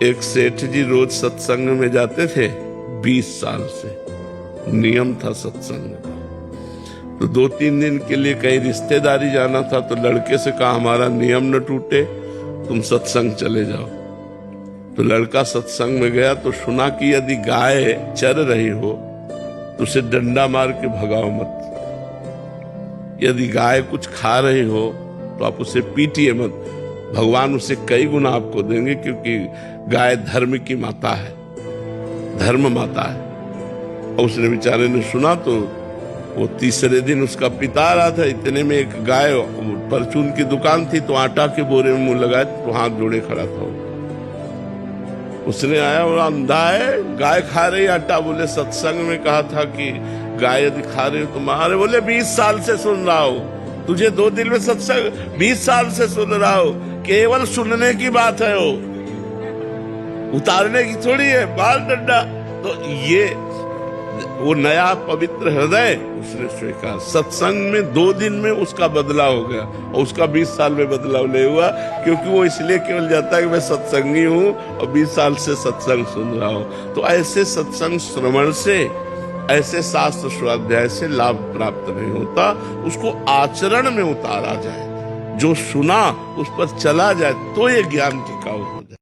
एक सेठ जी रोज सत्संग में जाते थे 20 साल से, नियम था सत्संग का। तो 2-3 दिन के लिए कहीं रिश्तेदारी जाना था तो लड़के से कहा हमारा नियम न टूटे, तुम सत्संग चले जाओ। तो लड़का सत्संग में गया तो सुना कि यदि गाय चर रही हो तो उसे डंडा मार के भगाओ मत, यदि गाय कुछ खा रही हो तो आप उसे पीटिए मत, भगवान उसे कई गुना आपको देंगे, क्योंकि गाय धर्म की माता है, धर्म माता है। और उसने बेचारे ने सुना तो वो तीसरे दिन उसका पिता आ रहा था, इतने में एक गाय, परचून की दुकान थी तो आटा के बोरे में मुंह लगाए तो हाथ जोड़े खड़ा था। उसने आया और अंधा है, गाय खा रही आटा। बोले सत्संग में कहा था कि गाय यदि खा रही हो तो मारे। बोले 20 साल से सुन रहा हो, तुझे 2 दिन में सत्संग, 20 साल से सुन रहा हो, केवल सुनने की बात है, वो उतारने की थोड़ी है, बाल डंडा। तो ये वो नया पवित्र हृदय उसने स्वीकार। सत्संग में 2 दिन में उसका बदलाव हो गया और उसका 20 साल में बदलाव नहीं हुआ, क्योंकि वो इसलिए केवल जाता है कि मैं सत्संगी हूं और 20 साल से सत्संग सुन रहा हूं। तो ऐसे सत्संग श्रवण से, ऐसे शास्त्र स्वाध्याय से लाभ प्राप्त नहीं होता, उसको आचरण में उतारा जाए, जो सुना उस पर चला जाए तो ये ज्ञान टिकाऊ हो जाए।